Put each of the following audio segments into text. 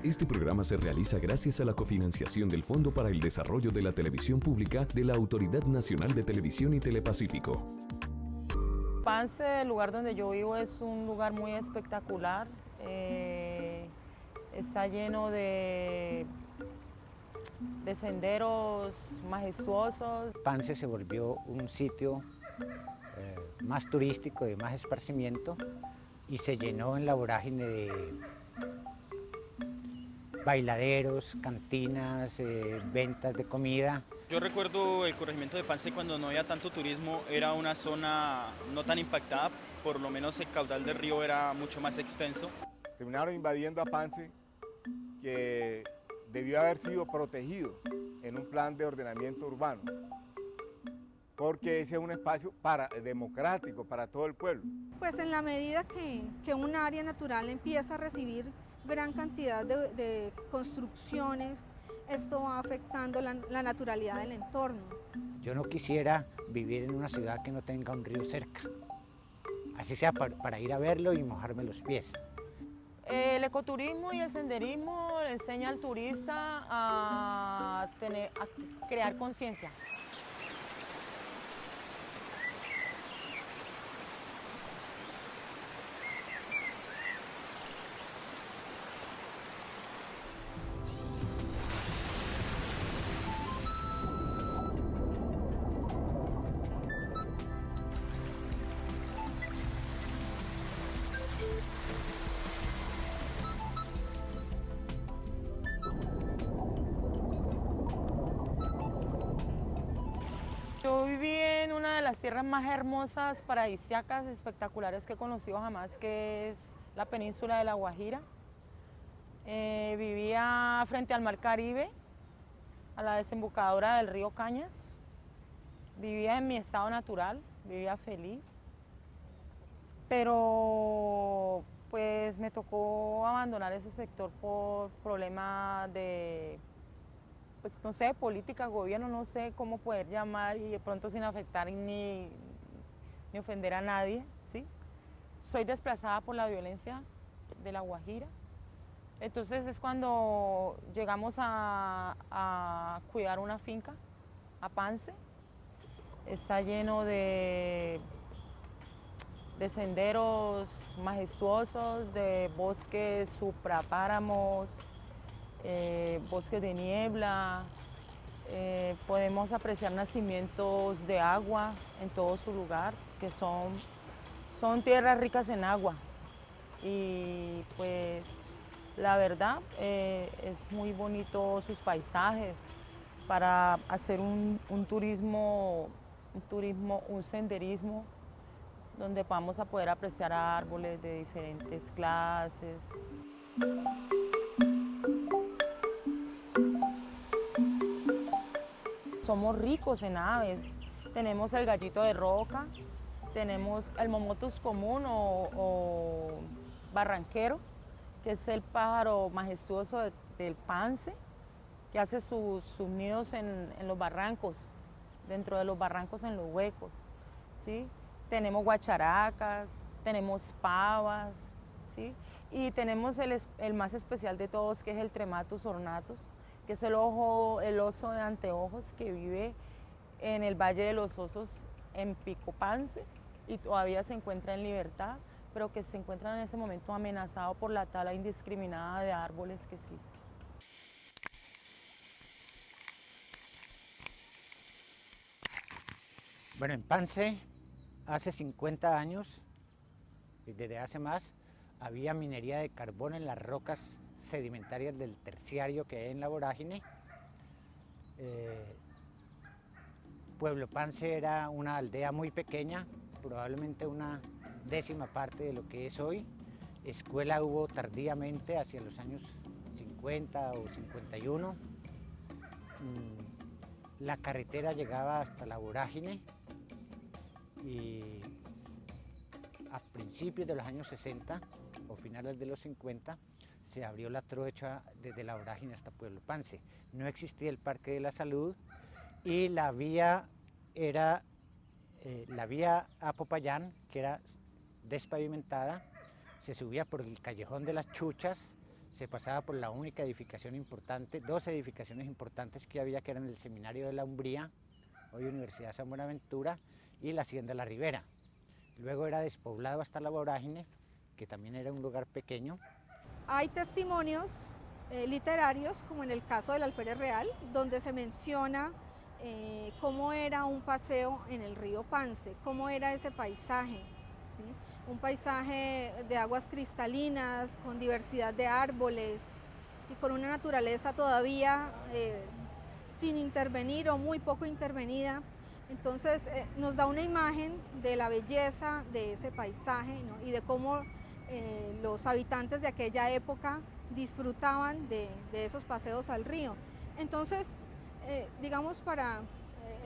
Este programa se realiza gracias a la cofinanciación del Fondo para el Desarrollo de la Televisión Pública de la Autoridad Nacional de Televisión y Telepacífico. Pance, el lugar donde yo vivo, es un lugar muy espectacular. Está lleno de senderos majestuosos. Pance se volvió un sitio más turístico, de más esparcimiento, y se llenó en la vorágine de bailaderos, cantinas, ventas de comida. Yo recuerdo el corregimiento de Pance cuando no había tanto turismo, era una zona no tan impactada, por lo menos el caudal del río era mucho más extenso. Terminaron invadiendo a Pance, que debió haber sido protegido en un plan de ordenamiento urbano, porque ese es un espacio democrático para todo el pueblo. Pues en la medida que un área natural empieza a recibir gran cantidad de construcciones, esto va afectando la naturalidad del entorno. Yo no quisiera vivir en una ciudad que no tenga un río cerca, así sea para ir a verlo y mojarme los pies. El ecoturismo y el senderismo le enseña al turista a crear conciencia. Yo viví en una de las tierras más hermosas, paradisíacas, espectaculares que he conocido jamás, que es la península de La Guajira. Vivía frente al Mar Caribe, a la desembocadura del río Cañas. Vivía en mi estado natural, vivía feliz. Pero pues me tocó abandonar ese sector por problemas de, pues no sé, política, gobierno, no sé cómo poder llamar, y de pronto sin afectar ni ofender a nadie, ¿sí? Soy desplazada por la violencia de La Guajira. Entonces es cuando llegamos a cuidar una finca, a Pance. Está lleno de senderos majestuosos, de bosques suprapáramos, bosques de niebla. Podemos apreciar nacimientos de agua en todo su lugar, que son tierras ricas en agua. Y pues la verdad es muy bonito sus paisajes para hacer un senderismo donde vamos a poder apreciar árboles de diferentes clases. Somos ricos en aves. Tenemos el gallito de roca, tenemos el momotus común o barranquero, que es el pájaro majestuoso del Pance, que hace sus nidos en los barrancos, dentro de los barrancos, en los huecos, ¿sí? Tenemos guacharacas, tenemos pavas, ¿sí? Y tenemos el más especial de todos, que es el Trematus ornatus, que es el oso de anteojos, que vive en el Valle de los Osos, en Pico Pance, y todavía se encuentra en libertad, pero que se encuentra en ese momento amenazado por la tala indiscriminada de árboles que existe. Bueno, en Pance, hace 50 años, y desde hace más, había minería de carbón en las rocas sedimentarias del terciario que hay en la vorágine. Pueblo Pance era una aldea muy pequeña, probablemente una décima parte de lo que es hoy. Escuela hubo tardíamente, hacia los años 50 o 51. La carretera llegaba hasta la vorágine y a principios de los años 60 o finales de los 50 se abrió la trocha desde la vorágine hasta Pueblo Pance. No existía el Parque de la Salud y la vía era la vía a Popayán, que era despavimentada. Se subía por el Callejón de las Chuchas, se pasaba por la única edificación importante, dos edificaciones importantes que había, que eran el Seminario de la Umbría, hoy Universidad San Buenaventura, y la Hacienda La Ribera. Luego era despoblado hasta La Vorágine, que también era un lugar pequeño. Hay testimonios literarios, como en el caso del Alférez Real, donde se menciona cómo era un paseo en el río Pance, cómo era ese paisaje, ¿sí? Un paisaje de aguas cristalinas, con diversidad de árboles, ¿sí? Con una naturaleza todavía sin intervenir o muy poco intervenida. Entonces nos da una imagen de la belleza de ese paisaje, ¿no? Y de cómo los habitantes de aquella época disfrutaban de esos paseos al río. Entonces, digamos, para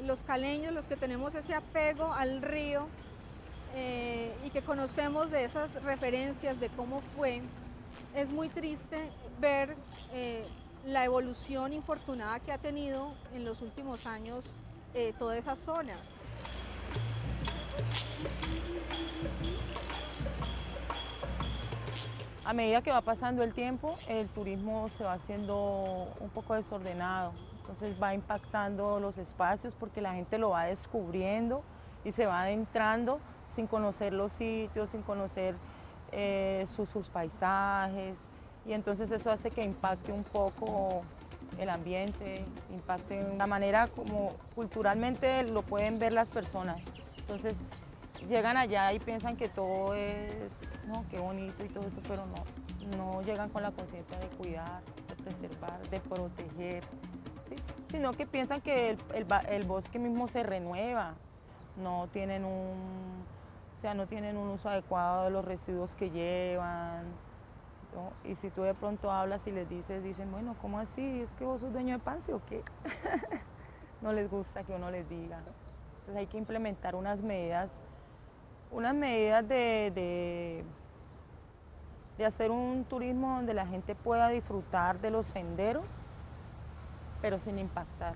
los caleños, los que tenemos ese apego al río y que conocemos de esas referencias de cómo fue, es muy triste ver la evolución infortunada que ha tenido en los últimos años toda esa zona. A medida que va pasando el tiempo, el turismo se va haciendo un poco desordenado, entonces va impactando los espacios porque la gente lo va descubriendo y se va adentrando sin conocer los sitios, sin conocer sus paisajes, y entonces eso hace que impacte un poco el ambiente, impacte en la manera como culturalmente lo pueden ver las personas. Entonces llegan allá y piensan que todo es, no, qué bonito y todo eso, pero no llegan con la conciencia de cuidar, de preservar, de proteger, ¿sí? Sino que piensan que el bosque mismo se renueva, no tienen no tienen un uso adecuado de los residuos que llevan, ¿no? Y si tú de pronto hablas y les dices, dicen, bueno, ¿cómo así? ¿Es que vos sos dueño de Pance o qué? No les gusta que uno les diga. Entonces hay que implementar unas medidas de hacer un turismo donde la gente pueda disfrutar de los senderos, pero sin impactar.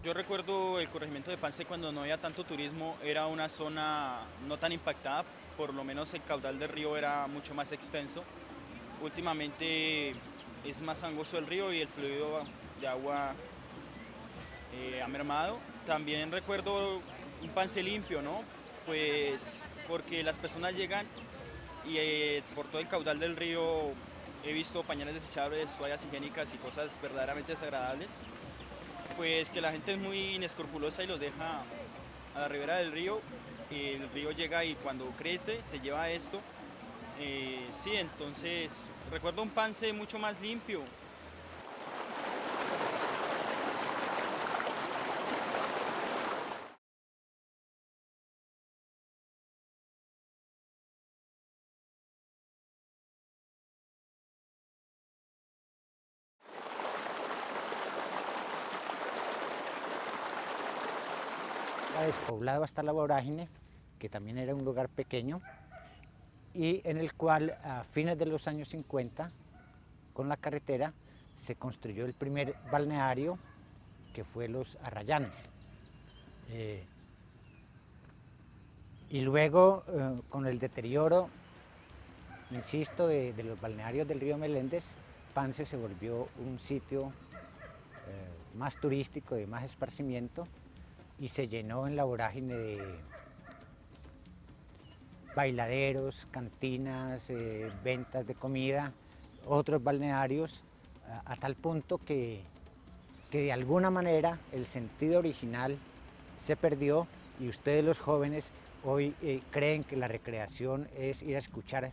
Yo recuerdo el corregimiento de Pance cuando no había tanto turismo, era una zona no tan impactada, por lo menos el caudal del río era mucho más extenso. Últimamente es más angosto el río y el fluido de agua ha mermado. También recuerdo un Pance limpio, ¿no? Pues porque las personas llegan y por todo el caudal del río he visto pañales desechables, toallas higiénicas y cosas verdaderamente desagradables. Pues que la gente es muy inescrupulosa y los deja a la ribera del río. El río llega y cuando crece se lleva esto. Sí, entonces recuerdo un Pance mucho más limpio. Despoblado hasta La Vorágine, que también era un lugar pequeño, y en el cual a fines de los años 50, con la carretera, se construyó el primer balneario, que fue Los Arrayanes. Y luego, con el deterioro, insisto, de los balnearios del río Meléndez, Pance se volvió un sitio más turístico, de más esparcimiento, y se llenó en la vorágine de bailaderos, cantinas, ventas de comida, otros balnearios, a tal punto que de alguna manera el sentido original se perdió y ustedes los jóvenes hoy creen que la recreación es ir a escuchar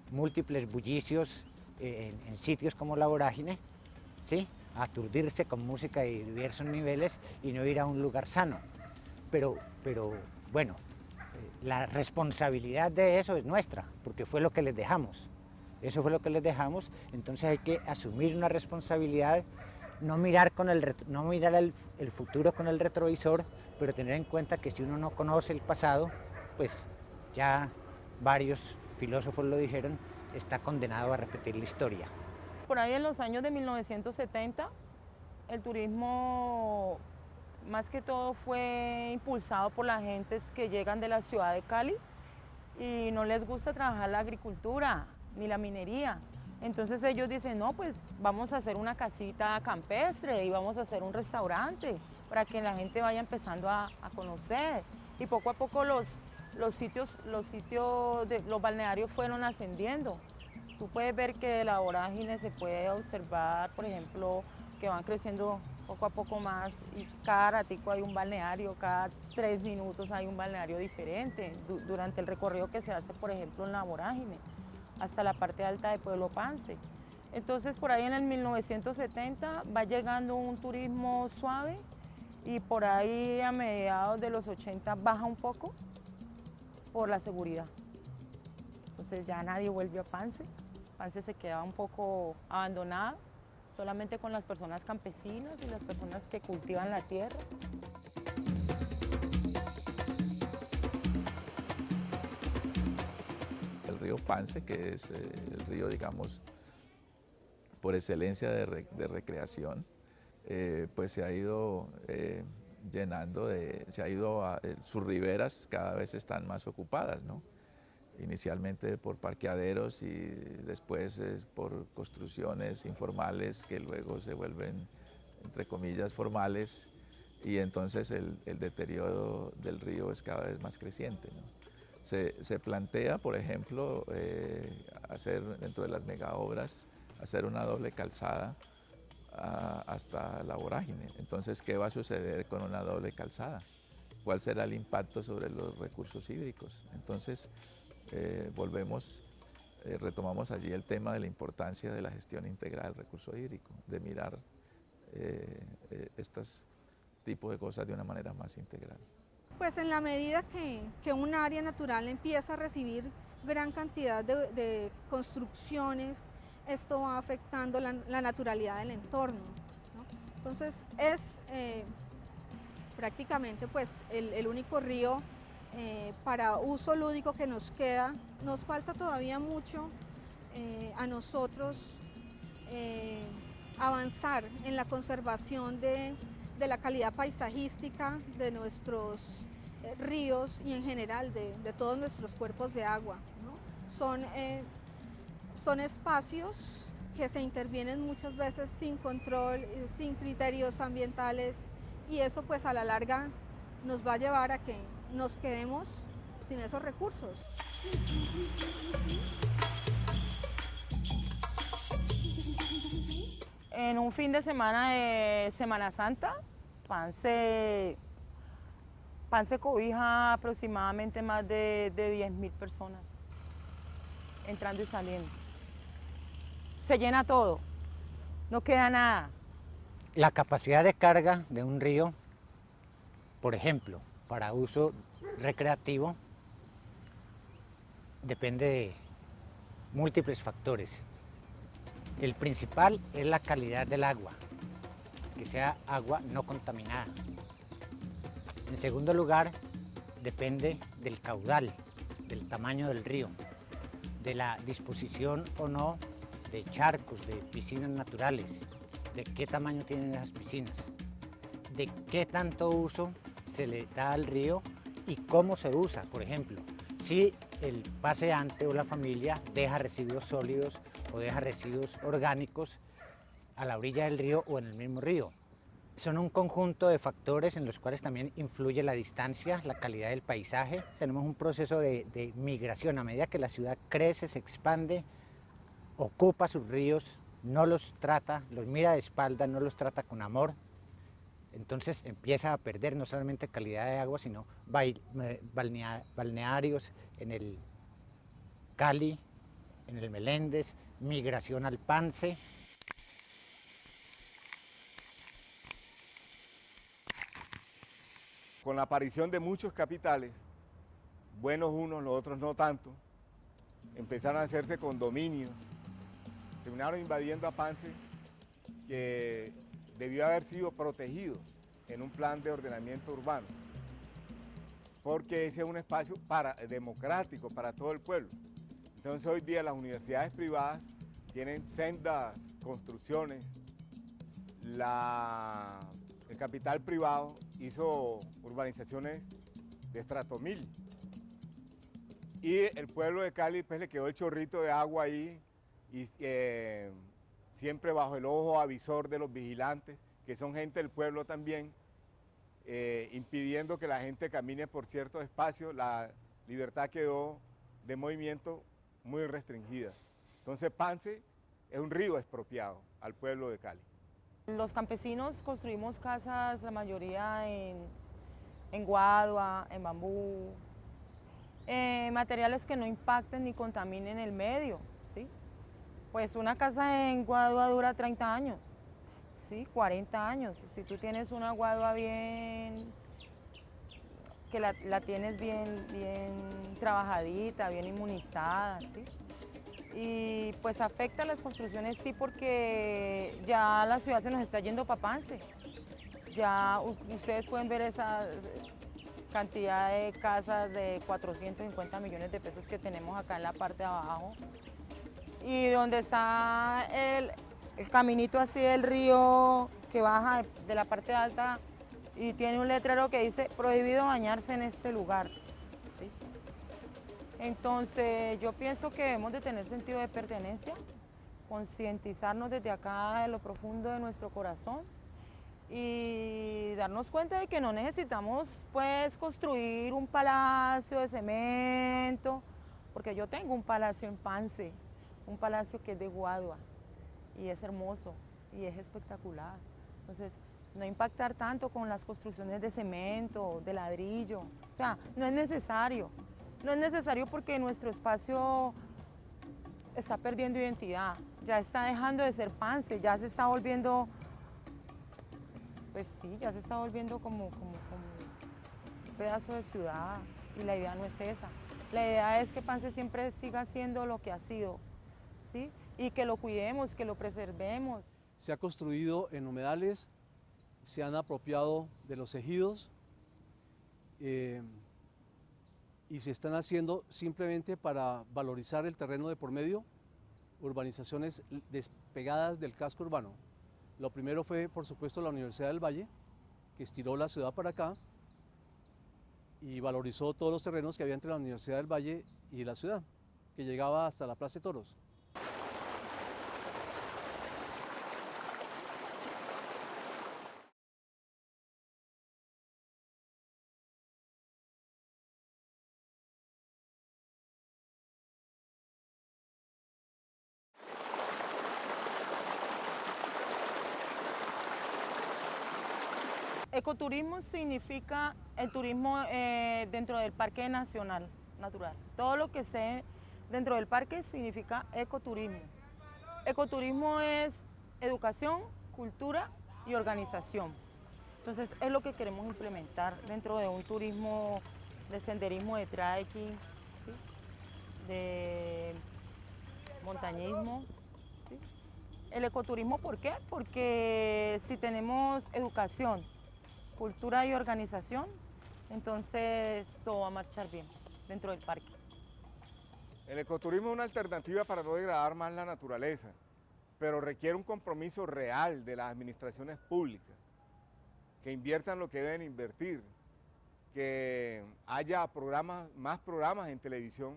múltiples bullicios en sitios como la vorágine, ¿sí? Aturdirse con música de diversos niveles y no ir a un lugar sano. Pero bueno, la responsabilidad de eso es nuestra, porque fue lo que les dejamos. Eso fue lo que les dejamos, entonces hay que asumir una responsabilidad, no mirar el futuro con el retrovisor, pero tener en cuenta que si uno no conoce el pasado, pues ya varios filósofos lo dijeron, está condenado a repetir la historia. Por ahí en los años de 1970, el turismo más que todo fue impulsado por las gentes que llegan de la ciudad de Cali y no les gusta trabajar la agricultura ni la minería. Entonces ellos dicen, no, pues vamos a hacer una casita campestre y vamos a hacer un restaurante para que la gente vaya empezando a conocer. Y poco a poco los balnearios fueron ascendiendo. Tú puedes ver que de la vorágine se puede observar, por ejemplo, que van creciendo poco a poco más y cada ratico hay un balneario, cada 3 minutos hay un balneario diferente durante el recorrido que se hace, por ejemplo, en la vorágine, hasta la parte alta de Pueblo Pance. Entonces, por ahí en el 1970 va llegando un turismo suave y por ahí a mediados de los 80 baja un poco por la seguridad. Entonces ya nadie vuelve a Pance. Pance se quedaba un poco abandonada, solamente con las personas campesinas y las personas que cultivan la tierra. El río Pance, que es el río, digamos, por excelencia de recreación, pues se ha ido llenando, sus riberas cada vez están más ocupadas, ¿no? Inicialmente por parqueaderos y después por construcciones informales que luego se vuelven, entre comillas, formales, y entonces el deterioro del río es cada vez más creciente, ¿no? Se plantea, por ejemplo, hacer dentro de las megaobras, hacer una doble calzada hasta la vorágine. Entonces, ¿qué va a suceder con una doble calzada? ¿Cuál será el impacto sobre los recursos hídricos? Entonces, retomamos allí el tema de la importancia de la gestión integral del recurso hídrico, de mirar estos tipos de cosas de una manera más integral. Pues en la medida que un área natural empieza a recibir gran cantidad de construcciones, esto va afectando la naturalidad del entorno, ¿no? Entonces es prácticamente pues, el único río para uso lúdico que nos queda. Nos falta todavía mucho a nosotros avanzar en la conservación de la calidad paisajística de nuestros ríos y en general de todos nuestros cuerpos de agua, ¿no? Son espacios que se intervienen muchas veces sin control, sin criterios ambientales, y eso pues a la larga nos va a llevar a que nos quedemos sin esos recursos. En un fin de semana de Semana Santa, Pance cobija aproximadamente más de 10.000 personas entrando y saliendo. Se llena todo, no queda nada. La capacidad de carga de un río, por ejemplo, para uso recreativo, depende de múltiples factores. El principal es la calidad del agua, que sea agua no contaminada. En segundo lugar, depende del caudal, del tamaño del río, de la disposición o no de charcos, de piscinas naturales, de qué tamaño tienen esas piscinas, de qué tanto uso se le da al río y cómo se usa. Por ejemplo, si el paseante o la familia deja residuos sólidos o deja residuos orgánicos a la orilla del río o en el mismo río. Son un conjunto de factores en los cuales también influye la distancia, la calidad del paisaje. Tenemos un proceso de migración. A medida que la ciudad crece, se expande, ocupa sus ríos, no los trata, los mira de espalda, no los trata con amor. Entonces empieza a perder no solamente calidad de agua, sino balnearios en el Cali, en el Meléndez, migración al Pance. Con la aparición de muchos capitales, buenos unos, los otros no tanto, empezaron a hacerse condominios, terminaron invadiendo a Pance, que debió haber sido protegido en un plan de ordenamiento urbano, porque ese es un espacio democrático para todo el pueblo. Entonces hoy día las universidades privadas tienen sendas construcciones, el capital privado hizo urbanizaciones de estrato 1000 y el pueblo de Cali pues le quedó el chorrito de agua ahí y siempre bajo el ojo avisor de los vigilantes, que son gente del pueblo también, impidiendo que la gente camine por ciertos espacios. La libertad quedó de movimiento muy restringida. Entonces Pance es un río expropiado al pueblo de Cali. Los campesinos construimos casas, la mayoría en guadua, en bambú, materiales que no impacten ni contaminen el medio, ¿sí? Pues una casa en guadua dura 30 años, ¿sí? 40 años. Si tú tienes una guadua bien, que la tienes bien trabajadita, bien inmunizada, ¿sí? Y pues afecta a las construcciones, sí, porque ya la ciudad se nos está yendo para Pance. Ya ustedes pueden ver esa cantidad de casas de 450 millones de pesos que tenemos acá en la parte de abajo. Y donde está el caminito así del río que baja de la parte alta y tiene un letrero que dice prohibido bañarse en este lugar, ¿sí? Entonces yo pienso que debemos de tener sentido de pertenencia, concientizarnos desde acá de lo profundo de nuestro corazón y darnos cuenta de que no necesitamos pues construir un palacio de cemento, porque yo tengo un palacio en Pance, un palacio que es de guadua y es hermoso y es espectacular. Entonces no impactar tanto con las construcciones de cemento, de ladrillo, o sea, no es necesario. No es necesario porque nuestro espacio está perdiendo identidad, ya está dejando de ser Pance, ya se está volviendo, pues sí, ya se está volviendo como un pedazo de ciudad y la idea no es esa. La idea es que Pance siempre siga siendo lo que ha sido, ¿sí? Y que lo cuidemos, que lo preservemos. Se ha construido en humedales, se han apropiado de los ejidos, y se están haciendo simplemente para valorizar el terreno de por medio, urbanizaciones despegadas del casco urbano. Lo primero fue, por supuesto, la Universidad del Valle, que estiró la ciudad para acá y valorizó todos los terrenos que había entre la Universidad del Valle y la ciudad, que llegaba hasta la Plaza de Toros. Ecoturismo significa el turismo dentro del Parque Nacional Natural. Todo lo que esté dentro del parque significa ecoturismo. Ecoturismo es educación, cultura y organización. Entonces es lo que queremos implementar dentro de un turismo de senderismo, de trekking, ¿sí? De montañismo. ¿Sí? El ecoturismo, ¿por qué? Porque si tenemos educación, cultura y organización, entonces todo va a marchar bien dentro del parque. El ecoturismo es una alternativa para no degradar más la naturaleza, pero requiere un compromiso real de las administraciones públicas, que inviertan lo que deben invertir, que haya más programas en televisión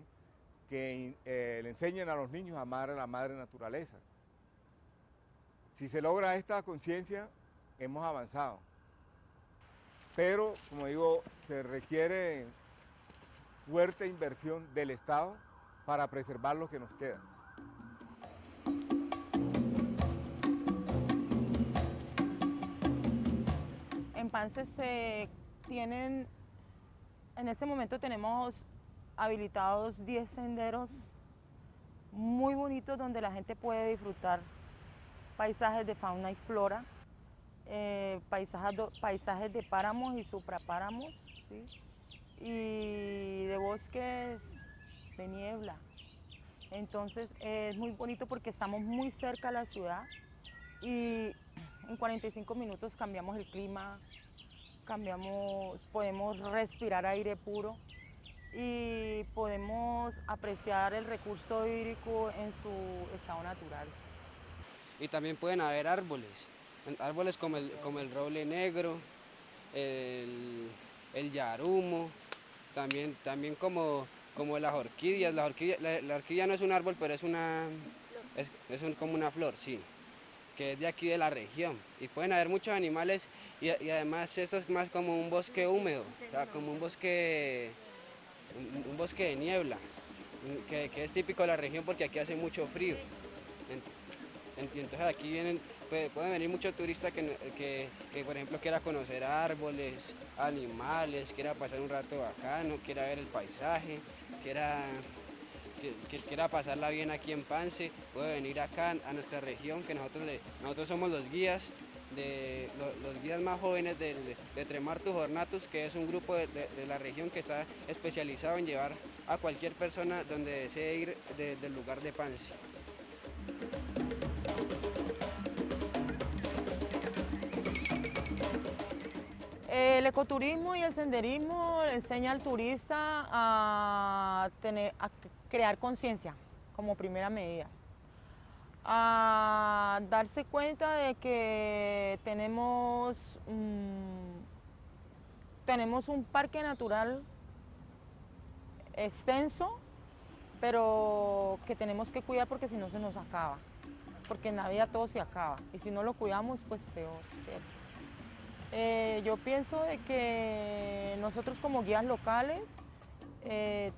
que le enseñen a los niños a amar a la madre naturaleza. Si se logra esta conciencia, hemos avanzado. Pero, como digo, se requiere fuerte inversión del Estado para preservar lo que nos queda. En Pance en este momento tenemos habilitados 10 senderos muy bonitos donde la gente puede disfrutar paisajes de fauna y flora, paisajes de páramos y suprapáramos, ¿sí? Y de bosques de niebla. Entonces es muy bonito porque estamos muy cerca a la ciudad y en 45 minutos cambiamos el clima, podemos respirar aire puro y podemos apreciar el recurso hídrico en su estado natural. Y también pueden haber árboles como el roble negro, el yarumo, también como las orquídeas. La orquídea no es un árbol, pero es como una flor, sí, que es de aquí de la región. Y pueden haber muchos animales y además esto es más como un bosque húmedo, o sea, como un bosque de niebla, que es típico de la región porque aquí hace mucho frío. Entonces aquí pueden venir muchos turistas que, por ejemplo, quiera conocer árboles, animales, quiera pasar un rato bacano, quiera ver el paisaje, que quiera pasarla bien aquí en Pance, puede venir acá a nuestra región, que nosotros somos los guías, los guías más jóvenes de Tremartus Ornatus, que es un grupo de la región que está especializado en llevar a cualquier persona donde desee ir del lugar de Pance. El ecoturismo y el senderismo enseña al turista a crear conciencia como primera medida, a darse cuenta de que tenemos un parque natural extenso, pero que tenemos que cuidar porque si no se nos acaba, porque en la vida todo se acaba y si no lo cuidamos pues peor, ¿cierto? Yo pienso de que nosotros como guías locales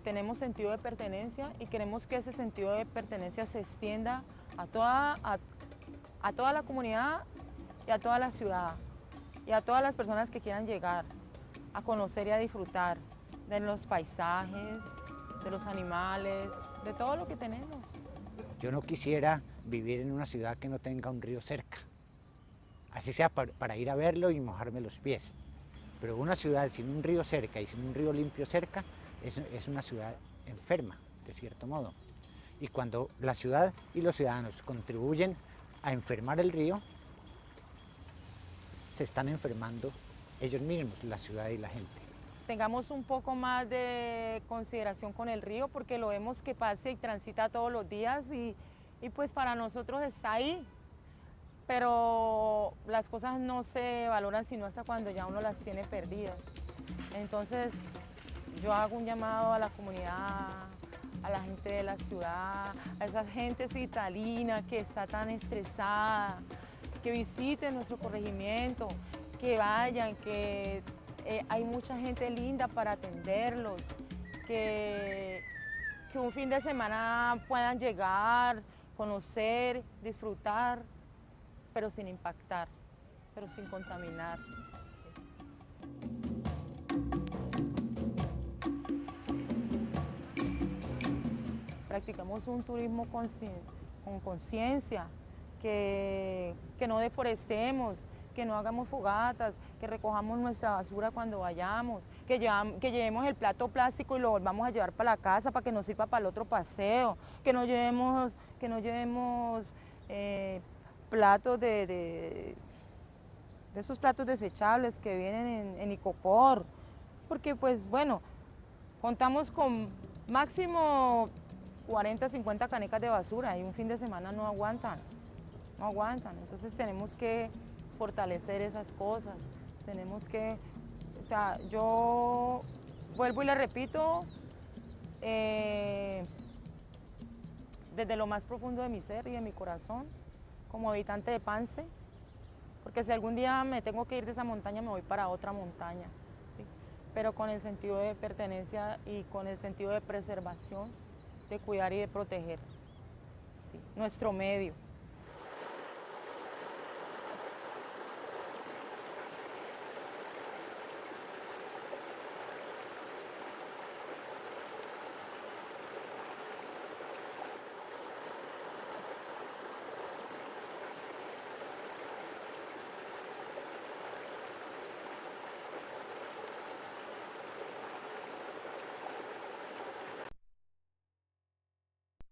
tenemos sentido de pertenencia y queremos que ese sentido de pertenencia se extienda a toda la comunidad y a toda la ciudad y a todas las personas que quieran llegar a conocer y a disfrutar de los paisajes, de los animales, de todo lo que tenemos. Yo no quisiera vivir en una ciudad que no tenga un río cerca. Así sea para ir a verlo y mojarme los pies. Pero una ciudad sin un río cerca y sin un río limpio cerca es una ciudad enferma, de cierto modo. Y cuando la ciudad y los ciudadanos contribuyen a enfermar el río, se están enfermando ellos mismos, la ciudad y la gente. Tengamos un poco más de consideración con el río porque lo vemos que pasa y transita todos los días y pues para nosotros está ahí. Pero las cosas no se valoran sino hasta cuando ya uno las tiene perdidas. Entonces yo hago un llamado a la comunidad, a la gente de la ciudad, a esa gente citalina que está tan estresada, que visiten nuestro corregimiento, que vayan, que hay mucha gente linda para atenderlos, que un fin de semana puedan llegar, conocer, disfrutar, pero sin impactar, pero sin contaminar. Sí. Practicamos un turismo con conciencia, que no deforestemos, que no hagamos fogatas, que recojamos nuestra basura cuando vayamos, que llevemos el plato plástico y lo volvamos a llevar para la casa para que nos sirva para el otro paseo, que no llevemos platos de esos platos desechables que vienen en icopor, porque pues bueno, contamos con máximo 40, 50 canecas de basura y un fin de semana no aguantan, entonces tenemos que fortalecer esas cosas, tenemos que, o sea, yo vuelvo y le repito, desde lo más profundo de mi ser y de mi corazón, como habitante de Pance, porque si algún día me tengo que ir de esa montaña, me voy para otra montaña, ¿sí? Pero con el sentido de pertenencia y con el sentido de preservación, de cuidar y de proteger, ¿sí? Nuestro medio.